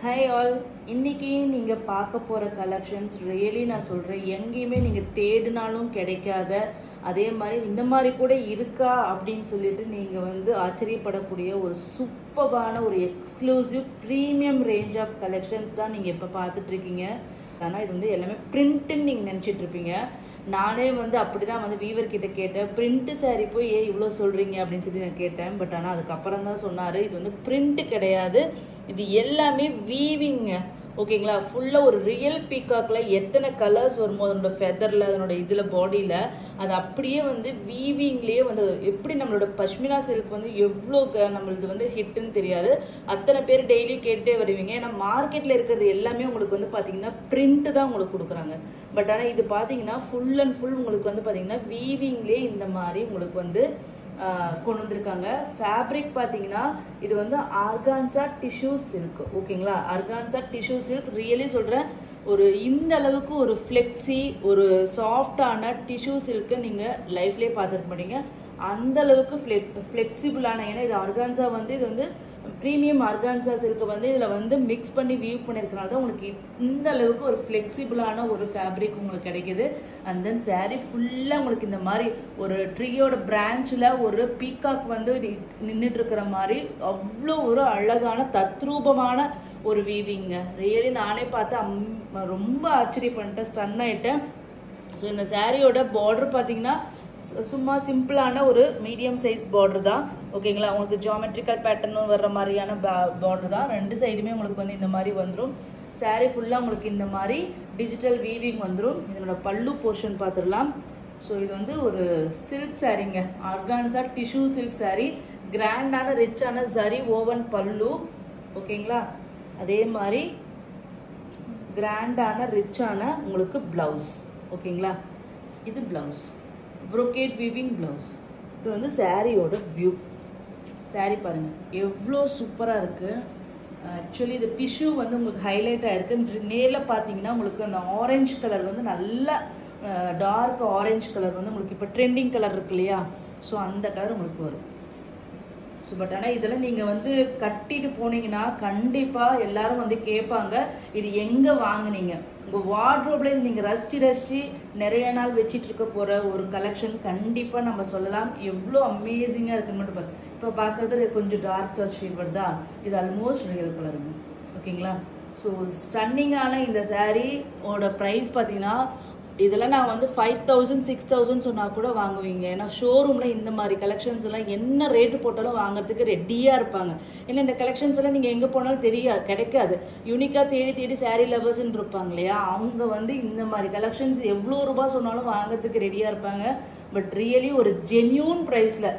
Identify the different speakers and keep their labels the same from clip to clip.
Speaker 1: Hi all, இன்னைக்கு நீங்கள் பார்க்க போகிற கலெக்ஷன்ஸ் ரியலி நான் சொல்கிறேன் எங்கேயுமே நீங்கள் தேடினாலும் கிடைக்காத, அதே மாதிரி இந்த மாதிரி கூட இருக்கா அப்படின்னு சொல்லிட்டு நீங்கள் வந்து ஆச்சரியப்படக்கூடிய ஒரு சூப்பரான ஒரு exclusive premium range of collections தான் நீங்கள் இப்போ பார்த்துட்ருக்கீங்க. ஆனால் இது வந்து எல்லாமே பிரிண்ட்டுன்னு நீங்கள் நினச்சிட்டு இருப்பீங்க. நானே வந்து அப்படி தான் வந்து வீவர் கிட்ட கேட்டேன், பிரிண்ட்டு சாரீ போய் ஏன் இவ்வளோ சொல்கிறீங்க அப்படின்னு சொல்லி நான் கேட்டேன். பட் ஆனால் அதுக்கப்புறம் தான் சொன்னார், இது வந்து பிரிண்ட்டு கிடையாது, இது எல்லாமே வீவிங்க. ஓகேங்களா, ஃபுல்லாக ஒரு ரியல் பீகாக்கில் எத்தனை கலர்ஸ் வருமோ அதனோட ஃபெதரில் அதனோட இதில் பாடியில் அது அப்படியே வந்து வீவிங்லேயே வந்து எப்படி நம்மளோட பஷ்மினா சில்க் வந்து எவ்வளோ நம்மளது வந்து ஹிட்டுன்னு தெரியாது. அத்தனை பேர் டெய்லி கேட்டே வருவீங்க. ஏன்னா மார்க்கெட்டில் இருக்கிறது எல்லாமே உங்களுக்கு வந்து பார்த்தீங்கன்னா பிரிண்ட்டு தான் உங்களுக்கு கொடுக்குறாங்க. பட் ஆனால் இது பார்த்தீங்கன்னா ஃபுல் அண்ட் ஃபுல் உங்களுக்கு வந்து பார்த்தீங்கன்னா வீவிங்லேயே இந்த மாதிரி உங்களுக்கு வந்து கொண்டு வந்திருக்காங்க. ஃபேப்ரிக் பார்த்தீங்கன்னா இது வந்து ஆர்கான்சா டிஷ்யூ சில்க். ஓகேங்களா, ஆர்கான்சா டிஷ்யூ சில்க் ரியலி சொல்கிறேன், ஒரு இந்த அளவுக்கு ஒரு ஃப்ளெக்ஸி ஒரு சாஃப்டான டிஷ்யூ சில்க்கு நீங்கள் லைஃப்லேயே பார்த்துருக்க மாட்டீங்க. அந்த அளவுக்கு ஃப்ளெக்சிபிளான, ஏன்னா இது ஆர்கான்சா வந்து இது வந்து ப்ரீமியம் ஆர்கான்சா சில்க்கு வந்து இதில் வந்து மிக்ஸ் பண்ணி வீவ் பண்ணியிருக்கனால தான் உங்களுக்கு இந்த அளவுக்கு ஒரு ஃப்ளெக்சிபிளான ஒரு ஃபேப்ரிக் உங்களுக்கு கிடைக்கிது. அண்ட் தென் சாரீ ஃபுல்லாக உங்களுக்கு இந்த மாதிரி ஒரு ட்ரீயோட பிரான்ச்சில் ஒரு பீகாக் வந்து நின்றுட்டு இருக்கிற மாதிரி அவ்வளோ ஒரு அழகான தத்ரூபமான ஒரு வீவிங்க. ரியலி நானே பார்த்து ரொம்ப ஆச்சரியப்பட்டேன், ஸ்டன் ஆகிட்டேன். ஸோ இந்த சாரியோட பார்டர் பார்த்தீங்கன்னா சும்மா சிம்பிளான ஒரு மீடியம் சைஸ் பார்டர் தான். ஓகேங்களா, உங்களுக்கு ஜியோமெட்ரிக்கல் பேட்டர்னும் வர்ற மாதிரியான பார்டர் தான். ரெண்டு சைடுமே உங்களுக்கு வந்து இந்த மாதிரி வந்துடும். சாரீ ஃபுல்லாக உங்களுக்கு இந்த மாதிரி டிஜிட்டல் வீவிங் வந்துடும். இதனோட பல்லு போர்ஷன் பார்த்துடலாம். ஸோ இது வந்து ஒரு சில்க் சாரீங்க, ஆர்கான்சா டிஷ்யூ சில்க் சாரீ, கிராண்டான ரிச்சான சரி ஓவன் பல்லு. ஓகேங்களா, அதே மாதிரி கிராண்டான ரிச்சான உங்களுக்கு பிளவுஸ். ஓகேங்களா, இது பிளவுஸ், brocade weaving blouse. இது வந்து சாரியோட வியூ. சாரி பாருங்க எவ்வளோ சூப்பராக இருக்கு. ஆக்சுவலி இது டிஷ்யூ வந்து உங்களுக்கு ஹைலைட் ஆயிருக்கு. நேரில் பார்த்தீங்கன்னா உங்களுக்கு அந்த ஆரஞ்சு கலர் வந்து நல்ல டார்க் ஆரஞ்சு கலர் வந்து உங்களுக்கு இப்போ ட்ரெண்டிங் கலர் இருக்கு இல்லையா, ஸோ அந்த கலர் உங்களுக்கு வரும். ஸோ பட் ஆனால் இதில் நீங்கள் வந்து கட்டிட்டு போனீங்கன்னா கண்டிப்பாக எல்லாரும் வந்து கேட்பாங்க, இது எங்கே வாங்கினீங்க. உங்கள் வார்ட்ரோப்ல நீங்கள் ரசிச்சு நிறைய நாள் வச்சிட்டு இருக்க போகிற ஒரு கலெக்ஷன் கண்டிப்பாக நம்ம சொல்லலாம். எவ்வளோ அமேசிங்காக இருக்குன்னு மட்டும் பாருங்க. இப்போ பார்க்குறது கொஞ்சம் டார்க் ஷேட் வருதா, இது ஆல்மோஸ்ட் ரியல் கலருங்க. ஓகேங்களா, ஸோ ஸ்டன்னிங்கான இந்த சாரீயோட ப்ரைஸ் பார்த்தீங்கன்னா இதெல்லாம் நான் வந்து 5000 6000 சொன்னால் கூட வாங்குவீங்க. ஏன்னா ஷோரூமில் இந்த மாதிரி கலெக்ஷன்ஸ் எல்லாம் என்ன ரேட்டு போட்டாலும் வாங்குறதுக்கு ரெடியாக இருப்பாங்க. ஏன்னா இந்த கலெக்ஷன்ஸ் எல்லாம் நீங்கள் எங்கே போனாலும் கிடைக்காது. யூனிக்காக தேடி சாரீ லவர்ஸ்ன்னு இருப்பாங்க இல்லையா, அவங்க வந்து இந்த மாதிரி கலெக்ஷன்ஸ் எவ்வளோ ரூபாய் சொன்னாலும் வாங்குறதுக்கு ரெடியாக இருப்பாங்க. பட் ரியலி ஒரு ஜென்யூன் ப்ரைஸில்,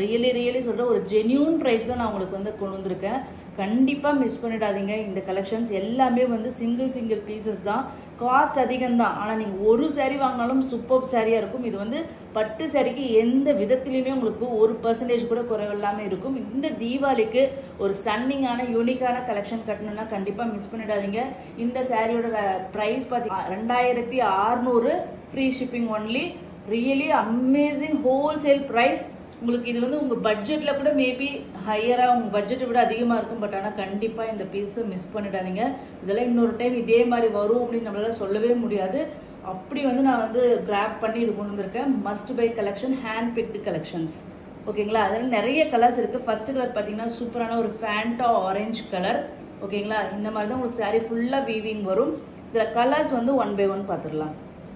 Speaker 1: ரியலி சொல்கிறேன், ஒரு ஜென்யூன் ப்ரைஸில் நான் உங்களுக்கு வந்து கொண்டு வந்திருக்கேன். கண்டிப்பாக மிஸ் பண்ணிடாதீங்க. இந்த கலெக்ஷன்ஸ் எல்லாமே வந்து சிங்கிள் பீசஸ் தான், காஸ்ட் அதிகம் தான். ஆனால் நீங்கள் ஒரு சாரீ வாங்கினாலும் சூப்பர் சாரியாக இருக்கும். இது வந்து பட்டு சாரிக்கு எந்த விதத்துலையுமே உங்களுக்கு 1% கூட குறைவில்லாமல் இருக்கும். இந்த தீபாவளிக்கு ஒரு ஸ்டன்னிங்கான யூனிக்கான கலெக்ஷன் கட்டணும்னா கண்டிப்பாக மிஸ் பண்ணிடாதீங்க. இந்த சாரியோட ப்ரைஸ் பார்த்தீங்கன்னா 2600, free shipping only. Really amazing wholesale price. உங்களுக்கு இது வந்து உங்கள் பட்ஜெட்டில் கூட மேபி ஹையராக உங்கள் பட்ஜெட்டை விட அதிகமாக இருக்கும். பட் ஆனால் கண்டிப்பாக இந்த பீஸை மிஸ் பண்ணிடாதீங்க. இதெல்லாம் இன்னொரு டைம் இதே மாதிரி வரும் அப்படின்னு நம்மளால சொல்லவே முடியாது. அப்படி வந்து நான் வந்து கிராப் பண்ணி இது கொண்டு வந்திருக்கேன். Must by collection, hand picked collections. ஓகேங்களா, அதில் நிறைய கலர்ஸ் இருக்குது. ஃபர்ஸ்ட் கலர் பார்த்தீங்கன்னா சூப்பரான ஒரு ஃபேண்டா ஆரஞ்சு கலர். ஓகேங்களா, இந்த மாதிரி தான் உங்களுக்கு சாரீ ஃபுல்லாக வீவிங் வரும். இதில் கலர்ஸ் வந்து 1 by 1 பார்த்துடலாம்.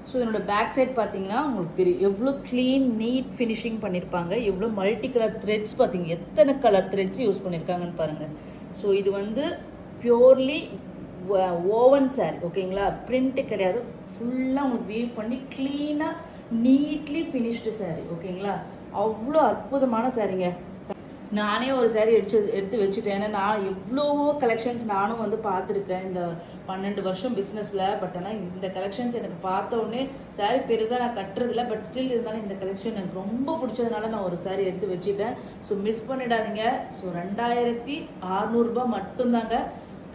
Speaker 1: ஸோ இதனோட பேக் சைட் பார்த்தீங்கன்னா உங்களுக்கு தெரியும் எவ்வளோ க்ளீன் நீட் ஃபினிஷிங் பண்ணியிருப்பாங்க. எவ்வளோ மல்டி கலர் த்ரெட்ஸ் பார்த்தீங்க, எத்தனை கலர் த்ரெட்ஸ் யூஸ் பண்ணியிருக்காங்கன்னு பாருங்கள். ஸோ இது வந்து பியூர்லி ஓவன் சாரி. ஓகேங்களா, பிரிண்ட்டு கிடையாது, ஃபுல்லாக உங்களுக்கு வீவ் பண்ணி க்ளீனாக நீட்லி ஃபினிஷ்டு சாரி. ஓகேங்களா, அவ்வளோ அற்புதமான சாரீங்க. நானே ஒரு சாரீ எடுத்து வச்சுட்டேன். ஏன்னா நான் எவ்வளவோ கலெக்ஷன்ஸ் நானும் வந்து பார்த்துருக்கேன் இந்த 12 வருஷம் பிஸ்னஸில். பட் ஆனால் இந்த கலெக்ஷன்ஸ் எனக்கு பார்த்த உடனே சாரீ பெருசாக நான் கட்டுறதில்ல. பட் ஸ்டில் இருந்தாலும் இந்த கலெக்ஷன் எனக்கு ரொம்ப பிடிச்சதுனால நான் ஒரு சாரீ எடுத்து வச்சுட்டேன். ஸோ மிஸ் பண்ணிடாதீங்க. ஸோ 2600 ரூபாய் மட்டும்தாங்க.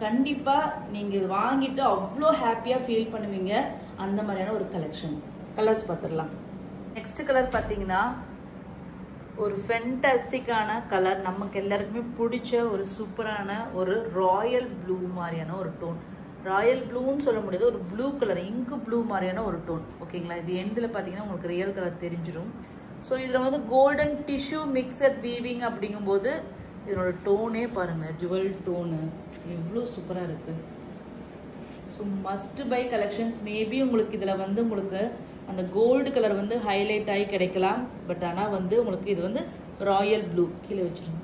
Speaker 1: கண்டிப்பாக நீங்கள் வாங்கிட்டு அவ்வளோ ஹாப்பியாக ஃபீல் பண்ணுவீங்க. அந்த மாதிரியான ஒரு கலெக்ஷன். கலர்ஸ் பார்த்துடலாம். நெக்ஸ்ட் கலர் பார்த்தீங்கன்னா ஒரு ஃபென்டாஸ்டிக்கான கலர், நமக்கு எல்லாருக்குமே பிடிச்ச ஒரு சூப்பரான ஒரு ராயல் ப்ளூ மாதிரியான ஒரு டோன். ராயல் ப்ளூன்னு சொல்ல முடியாது, ஒரு ப்ளூ கலர், இங்கு ப்ளூ மாதிரியான ஒரு டோன். ஓகேங்களா, இது எண்டில் பார்த்தீங்கன்னா உங்களுக்கு ரியல் கலர் தெரிஞ்சிடும். ஸோ இதில் வந்து கோல்டன் டிஷ்யூ மிக்சட் வீவிங் அப்படிங்கும்போது இதனோட டோனே பாருங்கள், ஜுவல் டோனு எவ்வளோ சூப்பராக இருக்குது. So must by collections. Maybe உங்களுக்கு இதில் வந்து உங்களுக்கு அந்த கோல்டு கலர் வந்து ஹைலைட் ஆகி கிடைக்கலாம். பட் ஆனால் வந்து உங்களுக்கு இது வந்து ராயல் ப்ளூ கீழே வச்சுருங்க.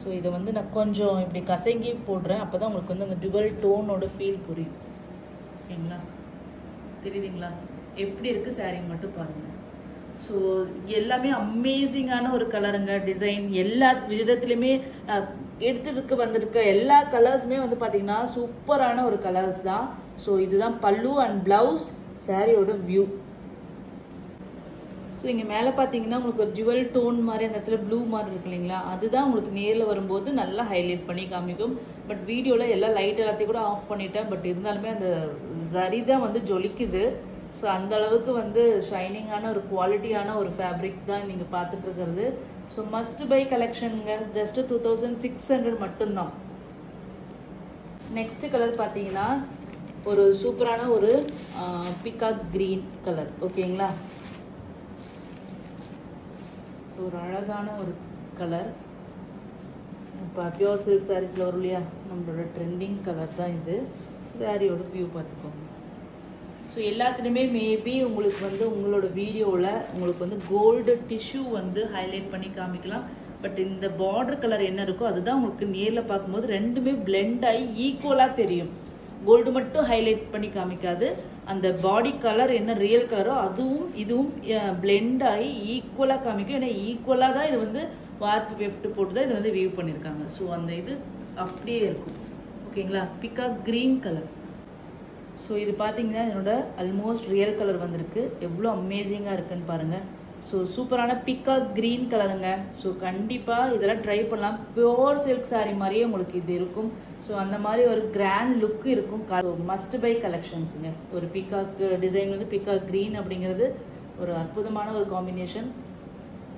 Speaker 1: ஸோ இதை வந்து நான் கொஞ்சம் இப்படி கசங்கி போடுறேன், அப்போ தான் உங்களுக்கு வந்து அந்த டுவல் டோனோட ஃபீல் புரியும். ஓகேங்களா, தெரியுதுங்களா எப்படி இருக்குது சாரீ மட்டும் பாருங்கள். ஸோ எல்லாமே அமேசிங்கான ஒரு கலருங்க. டிசைன் எல்லா விதத்துலையுமே எடுத்துருக்கு வந்திருக்க எல்லா கலர்ஸுமே வந்து பார்த்தீங்கன்னா சூப்பரான ஒரு கலர்ஸ் தான். ஸோ இதுதான் பல்லு அண்ட் பிளவுஸ், சாரியோட வியூ. ஸோ இங்கே மேலே பார்த்தீங்கன்னா உங்களுக்கு ஒரு ஜுவல் டோன் மாதிரி அந்த இடத்துல ப்ளூ மாதிரி இருக்கு இல்லைங்களா, அதுதான் உங்களுக்கு நேரில் வரும்போது நல்லா ஹைலைட் பண்ணி காமிக்கும். பட் வீடியோவில் எல்லா லைட் எல்லாத்தையும் கூட ஆஃப் பண்ணிட்டேன். பட் இருந்தாலுமே அந்த ஜரி தான் வந்து ஜொலிக்குது. ஸோ அந்த அளவுக்கு வந்து ஷைனிங்கான ஒரு குவாலிட்டியான ஒரு ஃபேப்ரிக் தான் நீங்கள் பார்த்துட்டு இருக்கிறது. ஸோ மஸ்ட் பை கலெக்ஷனுங்க. ஜஸ்ட் 2600 மட்டும்தான். நெக்ஸ்ட் கலர் பார்த்தீங்கன்னா ஒரு சூப்பரான ஒரு பிகாக் கிரீன் கலர். ஓகேங்களா, ஸோ ஒரு அழகான ஒரு கலர். இப்போ பியூர் சில்க் சாரீஸில் வரும் இல்லையா, நம்மளோட ட்ரெண்டிங் கலர் தான் இது. சாரியோட வியூ பார்த்துக்கோங்க. ஸோ எல்லாத்துலேயுமே மேபி உங்களுக்கு வந்து உங்களோட வீடியோவில் உங்களுக்கு வந்து கோல்டு டிஷ்யூ வந்து ஹைலைட் பண்ணி காமிக்கலாம். பட் இந்த பார்டர் கலர் என்ன இருக்கோ அதுதான் உங்களுக்கு நேரில் பார்க்கும்போது ரெண்டுமே பிளெண்ட் ஆகி ஈக்குவலாக தெரியும். கோல்டு மட்டும் ஹைலைட் பண்ணி காமிக்காது, அந்த பாடி கலர் என்ன ரியல் கலரோ அதுவும் இதுவும் பிளெண்ட் ஆகி ஈக்குவலாக காமிக்கும். ஏன்னா ஈக்குவலாக தான் இது வந்து வார்ப்பு வெஃப்ட் போட்டு தான் இது வந்து வீவ் பண்ணியிருக்காங்க. ஸோ அந்த இது அப்படியே இருக்கும். ஓகேங்களா, பிகாக் க்ரீன் கலர். ஸோ இது பார்த்தீங்கன்னா என்னோட ஆல்மோஸ்ட் ரியல் கலர் வந்திருக்கு. எவ்வளோ அமேசிங்காக இருக்குன்னு பாருங்கள். ஸோ சூப்பரான பிகாக் க்ரீன் கலருங்க. ஸோ கண்டிப்பாக இதெல்லாம் ட்ரை பண்ணலாம். பியோர் சில்க் சாரீ மாதிரியே உங்களுக்கு இது இருக்கும். ஸோ அந்த மாதிரி ஒரு கிராண்ட் லுக்கு இருக்கும். மஸ்ட் பை கலெக்ஷன்ஸுங்க. ஒரு பிகாக் டிசைன் வந்து பிகாக் க்ரீன் அப்படிங்கிறது ஒரு அற்புதமான ஒரு காம்பினேஷன்.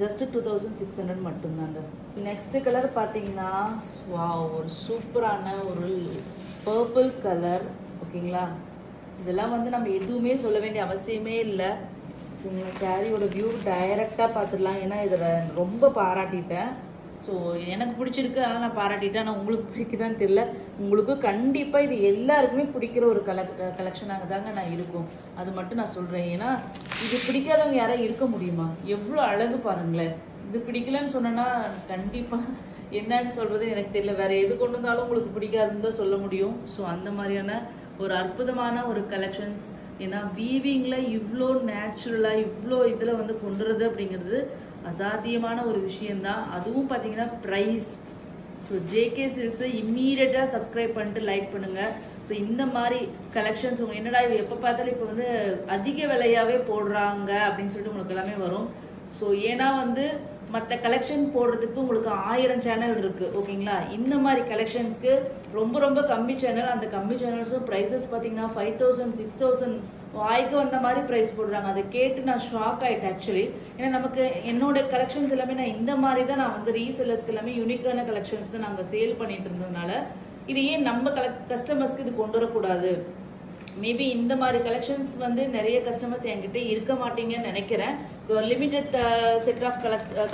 Speaker 1: ஜஸ்ட் 2600 மட்டும்தாங்க. நெக்ஸ்ட் கலர் பார்த்தீங்கன்னா ஒரு சூப்பரான ஒரு பர்பிள் கலர். ஓகேங்களா, இதெல்லாம் வந்து நம்ம எதுவுமே சொல்ல வேண்டிய அவசியமே இல்லை. ஓகேங்களா, சாரியோட வியூ டைரெக்டாக பார்த்துடலாம். ஏன்னா இதில் ரொம்ப பாராட்டிட்டேன். ஸோ எனக்கு பிடிச்சிருக்கு, அதனால் நான் பாராட்டிட்டேன். ஆனால் உங்களுக்கு பிடிக்குதான்னு தெரியல. உங்களுக்கு கண்டிப்பாக இது எல்லாருக்குமே பிடிக்கிற ஒரு கலெக்ஷனாக தாங்க நான் இருக்கும். அது மட்டும் நான் சொல்கிறேன். ஏன்னா இது பிடிக்காதவங்க யாராவது இருக்க முடியுமா? எவ்வளோ அழகு பாருங்களேன். இது பிடிக்கலன்னு சொன்னேன்னா கண்டிப்பாக என்னன்னு சொல்கிறது எனக்கு தெரியல. வேறு எது கொண்டு வந்தாலும் உங்களுக்கு பிடிக்காதுன்னு தான் சொல்ல முடியும். ஸோ அந்த மாதிரியான ஒரு அற்புதமான ஒரு கலெக்ஷன்ஸ். ஏன்னா வீவிங்கில் இவ்வளோ நேச்சுரலாக இவ்வளோ இதில் வந்து கொண்டுறது அப்படிங்கிறது அசாத்தியமான ஒரு விஷயந்தான். அதுவும் பார்த்தீங்கன்னா ப்ரைஸ். ஸோ ஜேகே சில்க்ஸை இம்மீடியட்டாக சப்ஸ்கிரைப் பண்ணிட்டு லைக் பண்ணுங்கள். ஸோ இந்த மாதிரி கலெக்ஷன்ஸ் உங்கள் என்னடா இது எப்போ பார்த்தாலும் இப்போ வந்து அதிக விலையாகவே போடுறாங்க அப்படின்னு சொல்லிட்டு உங்களுக்கு எல்லாமே வரும். ஸோ ஏன்னா வந்து மற்ற கலெக்ஷன் போடுறதுக்கு உங்களுக்கு 1000 சேனல் இருக்குது. ஓகேங்களா, இந்த மாதிரி கலெக்ஷன்ஸ்க்கு ரொம்ப ரொம்ப கம்மி சேனல். அந்த கம்மி சேனல்ஸும் ப்ரைஸஸ் பார்த்தீங்கன்னா 5000 6000 வாய்க்கு வந்த மாதிரி ப்ரைஸ் போடுறாங்க. அதை கேட்டு நான் ஷாக் ஆகிட்டேன் ஆக்சுவலி. ஏன்னா நமக்கு என்னோட கலெக்ஷன்ஸ் எல்லாமே நான் இந்த மாதிரி தான் நான் வந்து ரீசெல்லர்ஸ்க்கு எல்லாமே யூனிக்கான கலெக்ஷன்ஸ் தான் நாங்கள் சேல் பண்ணிட்டு இருந்ததுனால இது ஏன் நம்ம கஸ்டமர்ஸ்க்கு இது கொண்டு வரக்கூடாது. மேபி இந்த மாதிரி கலெக்ஷன்ஸ் வந்து நிறைய கஸ்டமர்ஸ் என்கிட்ட இருக்க மாட்டீங்கன்னு நினைக்கிறேன். லிமிட்டட் செட் ஆஃப்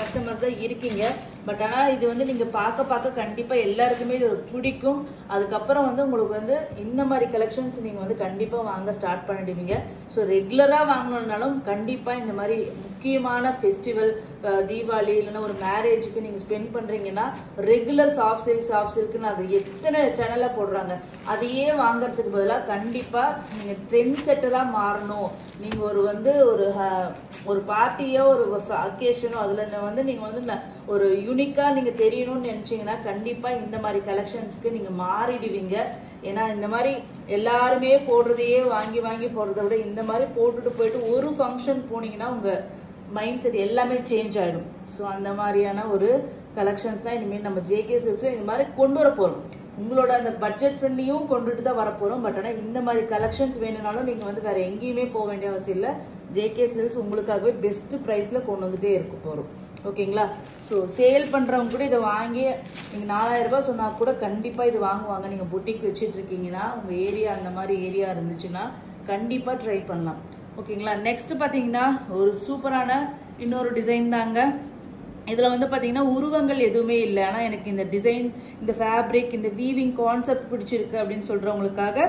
Speaker 1: கஸ்டமர்ஸ் தான் இருக்கீங்க. பட் ஆனால் இது வந்து நீங்கள் பார்க்க கண்டிப்பாக எல்லாருக்குமே இது பிடிக்கும். அதுக்கப்புறம் வந்து உங்களுக்கு வந்து இந்த மாதிரி கலெக்ஷன்ஸ் நீங்கள் வந்து கண்டிப்பாக வாங்க ஸ்டார்ட் பண்ணிடுவீங்க. ஸோ ரெகுலராக வாங்கணுன்னாலும் கண்டிப்பாக இந்த மாதிரி முக்கியமான ஃபெஸ்டிவல், தீபாவளி இல்லைன்னா ஒரு மேரேஜுக்கு நீங்கள் ஸ்பெண்ட் பண்ணுறீங்கன்னா ரெகுலர் சாஃப்ட் சில்க்னு அது எத்தனை சேனலாக போடுறாங்க. அதையே வாங்கறதுக்கு பதிலாக கண்டிப்பாக நீங்கள் ட்ரெண்ட் செட்டராக மாறணும். நீங்கள் ஒரு பார்ட்டியோ ஒரு அக்கேஷனோ அதில் வந்து நீங்கள் வந்து ஒரு யூனிக்காக நீங்கள் தெரியணும்னு நினச்சிங்கன்னா கண்டிப்பாக இந்த மாதிரி கலெக்ஷன்ஸ்க்கு நீங்கள் மாறிடுவீங்க. ஏன்னா இந்த மாதிரி எல்லாருமே போடுறதையே வாங்கி போடுறத விட இந்த மாதிரி போட்டுட்டு போயிட்டு ஒரு ஃபங்க்ஷன் போனீங்கன்னா உங்கள் மைண்ட் செட் எல்லாமே சேஞ்ச் ஆகிடும். ஸோ அந்த மாதிரியான ஒரு கலெக்ஷன்ஸ் தான் இனிமேல் நம்ம ஜேகே சில்க்ஸில் இந்த மாதிரி கொண்டு வர போகிறோம். உங்களோட அந்த பட்ஜெட் ஃப்ரெண்ட்லியும் கொண்டுட்டு தான் வரப்போகிறோம். பட் ஆனால் இந்த மாதிரி கலெக்ஷன்ஸ் வேணும்னாலும் நீங்கள் வந்து வேறு எங்கேயுமே போக வேண்டிய அவசியம் இல்லை. ஜேகே சில்க்ஸ் உங்களுக்காகவே பெஸ்ட் ப்ரைஸில் கொண்டு வந்துட்டே இருக்க போகிறோம். ஓகேங்களா? ஸோ சேல் பண்ணுறவங்க கூட இதை வாங்கி நீங்கள் 4000 ரூபாய் சொன்னால் கூட கண்டிப்பாக இது வாங்குவாங்க. நீங்கள் புட்டிக் வச்சுட்டு இருக்கீங்கன்னா உங்கள் ஏரியா அந்த மாதிரி ஏரியா இருந்துச்சுன்னா கண்டிப்பாக ட்ரை பண்ணலாம். ஓகேங்களா? நெக்ஸ்ட் பார்த்தீங்கன்னா ஒரு சூப்பரான இன்னொரு டிசைன் தாங்க. இதில் வந்து பார்த்தீங்கன்னா உருவங்கள் எதுவுமே இல்லை. ஆனால் எனக்கு இந்த டிசைன், இந்த ஃபேப்ரிக், இந்த வீவிங் கான்செப்ட் பிடிச்சிருக்கு அப்படின்னு சொல்கிறவங்களுக்காக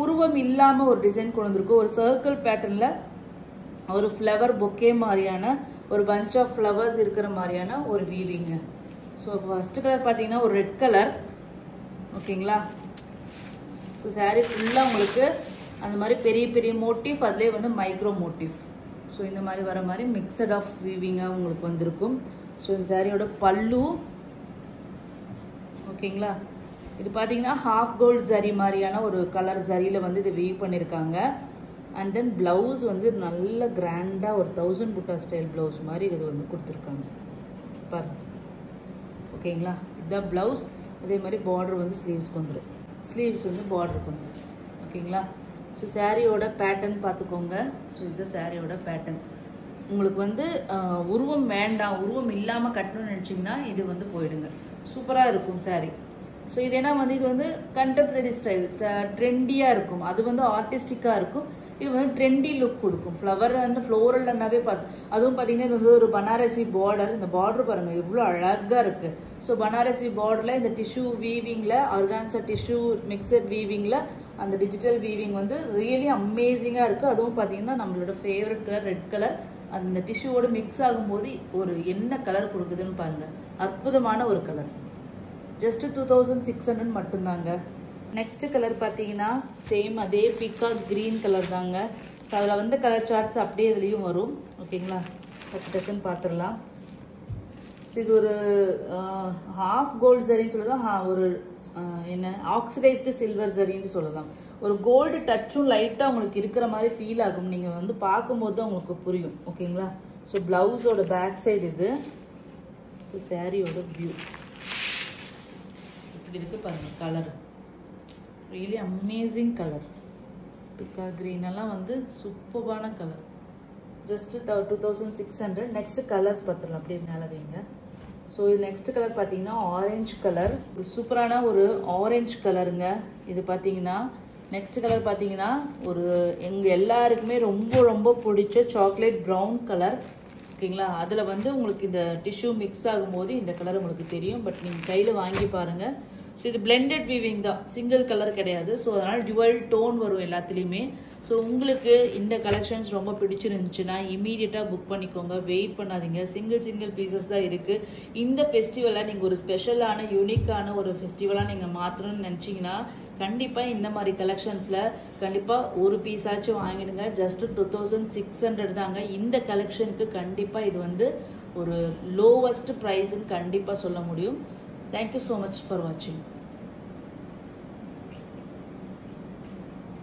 Speaker 1: உருவம் இல்லாமல் ஒரு டிசைன் கொண்டு வந்திருக்கு. ஒரு சர்க்கிள் பேட்டர்னில் ஒரு ஃப்ளவர் பொக்கே மாதிரியான ஒரு பஞ்ச் ஆஃப் ஃப்ளவர்ஸ் இருக்கிற மாதிரியான ஒரு வீவிங்க. ஸோ ஃபர்ஸ்ட் கலர் பார்த்தீங்கன்னா ஒரு ரெட் கலர். ஓகேங்களா? ஸோ சாரீ ஃபுல்லாக உங்களுக்கு அந்த மாதிரி பெரிய பெரிய மோட்டிவ், அதிலே வந்து மைக்ரோ மோட்டிவ். ஸோ இந்த மாதிரி வர மாதிரி மிக்சட் ஆஃப் வீவிங்காக உங்களுக்கு வந்திருக்கும். ஸோ இந்த சாரியோட பல்லு. ஓகேங்களா? இது பார்த்தீங்கன்னா ஹாஃப் கோல்ட் ஜரி மாதிரியான ஒரு கலர் ஜரியில் வந்து இது வீவ் பண்ணியிருக்காங்க. அண்ட் தென் ப்ளவுஸ் வந்து நல்ல கிராண்டாக ஒரு 1000 புட்டா ஸ்டைல் ப்ளவுஸ் மாதிரி இது வந்து கொடுத்துருக்காங்க பாருங்க. ஓகேங்களா? இதுதான் ப்ளவுஸ். அதே மாதிரி பார்டர் வந்து ஸ்லீவ்ஸ்க்கு வந்துடும். ஸ்லீவ்ஸ் வந்து பார்டருக்கு வந்துடும். ஓகேங்களா? ஸோ சாரியோட பேட்டர்ன் பார்த்துக்கோங்க. ஸோ இது சாரியோட பேட்டர்ன். உங்களுக்கு வந்து உருவம் வேண்டாம், உருவம் இல்லாமல் கட்டணும்னு நினச்சிங்கன்னா இது வந்து போயிடுங்க. சூப்பராக இருக்கும் சாரி. ஸோ இது ஏன்னா வந்து இது வந்து கண்டெம்பரரி ஸ்டைல், ட்ரெண்டியாக இருக்கும். அது வந்து ஆர்டிஸ்டிக்காக இருக்கும். இது வந்து ட்ரெண்டி லுக் கொடுக்கும். ஃப்ளவர் வந்து ஃப்ளோரல்னாவே அதுவும் பார்த்தீங்கன்னா இது வந்து ஒரு பனாரசி பார்டர். இந்த பார்டர் பாருங்கள் எவ்வளோ அழகாக இருக்குது. ஸோ பனாரசி பார்டரில் இந்த டிஷ்யூ வீவிங்கில், ஆர்கான்சா டிஷ்யூ மிக்சட் வீவிங்கில் அந்த டிஜிட்டல் வீவிங் வந்து ரியலி அமேசிங்காக இருக்குது. அதுவும் பார்த்தீங்கன்னா நம்மளோட ஃபேவரட் கலர் ரெட் கலர் அந்த டிஷ்யூவோடு மிக்ஸ் ஆகும்போது ஒரு என்ன கலர் கொடுக்குதுன்னு பாருங்கள். அற்புதமான ஒரு கலர். ஜஸ்ட் 2600 மட்டும்தாங்க. நெக்ஸ்ட் கலர் பார்த்தீங்கன்னா சேம் அதே பீகாக் கிரீன் கலர் தாங்க. ஸோ அதில் வந்து கலர் சார்ட்ஸ் அப்படியே இதுலேயும் வரும். ஓகேங்களா? டக்குன்னு பார்த்துடலாம். இது ஒரு ஹாஃப் கோல்டு ஜரின்னு சொல்லலாம், ஒரு என்ன ஆக்சிடைஸ்டு சில்வர் ஜரின்னு சொல்லலாம். ஒரு கோல்டு டச்சும் லைட்டாக உங்களுக்கு இருக்கிற மாதிரி ஃபீல் ஆகும். நீங்கள் வந்து பார்க்கும்போது தான் உங்களுக்கு புரியும். ஓகேங்களா? ஸோ ப்ளவுஸோட பேக் சைடு இது. ஸோ சாரியோட வியூ இப்படி இருக்கு பாருங்கள். Colour really amazing colour. Peacock green எல்லாம் வந்து சூப்பரான கலர். ஜஸ்ட் 2600. நெக்ஸ்ட் கலர்ஸ் பார்த்துடலாம். அப்படியே மேலே வைங்க. ஸோ இது நெக்ஸ்ட் கலர் பார்த்தீங்கன்னா ஆரஞ்சு கலர். ஒரு சூப்பரான ஒரு ஆரஞ்சு கலருங்க. இது பார்த்தீங்கன்னா நெக்ஸ்ட் கலர் பார்த்தீங்கன்னா ஒரு எங்கள் எல்லாருக்குமே ரொம்ப ரொம்ப பிடிச்ச சாக்லேட் ப்ரௌன் கலர். ஓகேங்களா? அதில் வந்து உங்களுக்கு இந்த டிஷ்யூ மிக்ஸ் ஆகும்போது இந்த கலர் உங்களுக்கு தெரியும். பட் நீங்கள் கையில் வாங்கி பாருங்கள். ஸோ இது பிளெண்டட் வீவிங் தான், சிங்கிள் கலர் கிடையாது. ஸோ அதனால் டுவல் டோன் வரும் எல்லாத்துலேயுமே. ஸோ உங்களுக்கு இந்த கலெக்ஷன்ஸ் ரொம்ப பிடிச்சிருந்துச்சுன்னா இமீடியட்டாக புக் பண்ணிக்கோங்க. வெயிட் பண்ணாதீங்க. சிங்கிள் பீசஸ் தான் இருக்குது. இந்த ஃபெஸ்டிவலை நீங்கள் ஒரு ஸ்பெஷலான யூனிக்கான ஒரு ஃபெஸ்டிவலாக நீங்கள் மாற்றணும்னு நினச்சிங்கன்னா கண்டிப்பாக இந்த மாதிரி கலெக்ஷன்ஸில் கண்டிப்பாக ஒரு பீஸாச்சும் வாங்கிடுங்க. ஜஸ்ட் 2600 தாங்க. இந்த கலெக்ஷனுக்கு கண்டிப்பாக இது வந்து ஒரு லோவஸ்ட் ப்ரைஸ்ன்னு கண்டிப்பாக சொல்ல முடியும். Thank you so much for watching.